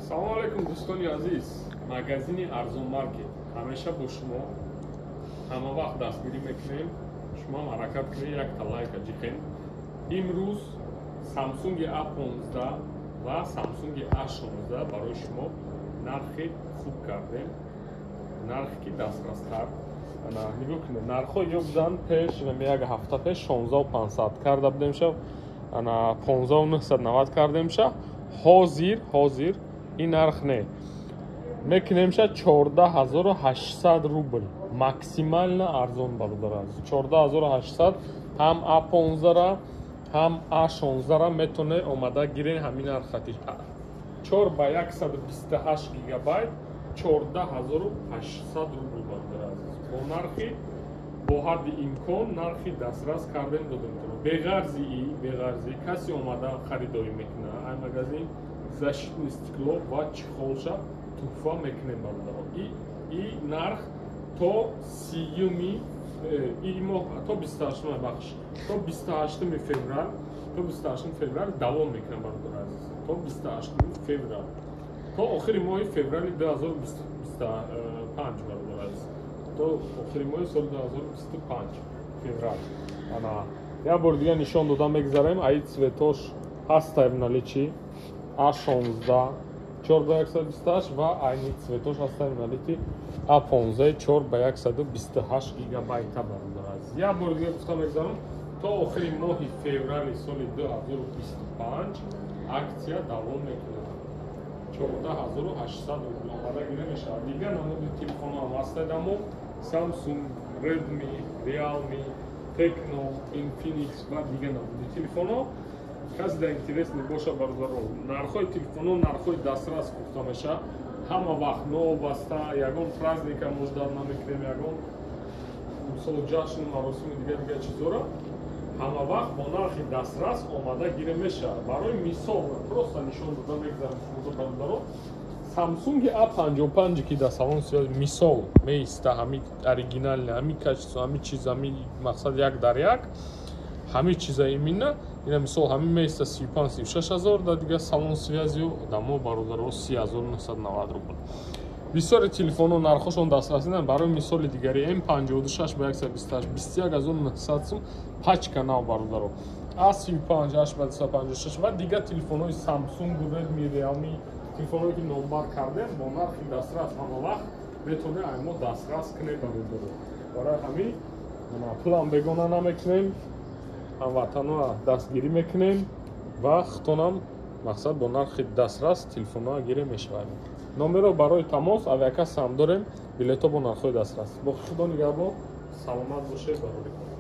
салом алейкум дӯстони азиз, магазини арзон маркет ҳамеша бо шумо ҳама вақт дастгирӣ мекунем. Шумо ҳаракат кунед, якта лайка ҷихем. имрӯз Samsung A15 ва Samsung A16 барои шумо нархи хуб кардем, нархи ки дастрастар. нигоҳ кунед, нархҳо ёбдан пеш як ҳафта пеш 16500 карда будемша, 15990 кардемша. ҳозир ин нарх не мекунемша 14800 рубл, максимально арзон бародар аziz. 14800 ҳам A15-ра ҳам A16-ра метоне омада гирен ҳамин нархати 4 ба 128 гигабайт 14800 рубл бародар аziz. бо нархи бо ҳадди имкон нархи дастрас кардем додем. беғарзи каси омада харидорӣ мекуна. ай магазин защитни стекло ва чихолша туҳфа мекунем бародаро. И нарх то 30 то 28 феврал давом мекунем бародар азиз. То 28 феврал то охири моҳи феврали 2025 бародар азиз. то охири моҳи соли 2025 феврал. як бор дига нишон дода мегзарем. Аи цветош ҳастаи в наличии A16 4 ба 128 ва айни цветош ҳастаи в наличии A15 4 ба 128 гигабайта бародар азиз. як бор дига гуфта мегзарам, то охири моҳи феврали соли 2025 аксия давом мекунад. 14800 рубл омада гира мешавад. Дига намуди телефонҳо ҳам ҳастаи дамо Samsung, Redmi, Realme, Tecno, Infinix ва дига намуди телефонҳо. каси дар интерес мебошад бародаро, нархҳои телефонҳо нархҳои дастрас гуфта меша. ҳама вақт новобаста ягон праздника муждат намекунем, ягон мисол ҷашну маросими дига чизора ҳама вақт бо нархи дастрас омада гира мешавад. барои мисол просто нишон дода мегзарам шумо бародаро. Samsung A55 ки дар салон сиёҳ мисол меиста, ҳамин оригинални, ҳамин качество, ҳамин чиз, ҳамин мақсад як дар як, ҳамин чиза имина ина мисол ҳамин меиста 35-36 дар дига салон связио дамо бародаро 3990 рубл. бисёри телефонҳо нархҳошон дастрасидан. барои мисоли дигари M56 ба 128 21900 сум пачка нав бародаро. A35 856 ва дига телефонҳои Samsung, Redmi, Realme телефонҳое ки номбар кардем бо нархи дастрас ҳама вақт метоне аймо дастрас кунем бародаро. барои ҳамин план бегона намекунем, ҳамватанҳоа дастгирӣ мекунем ва хутонам мақсад бо нархи дастрас телефонҳоа гирем мешавад. номеро барои тамос авиакасса ҳам дорем, билето бо нархҳои дастрас. бо худо нигаҳбон, саломат бошед бародари.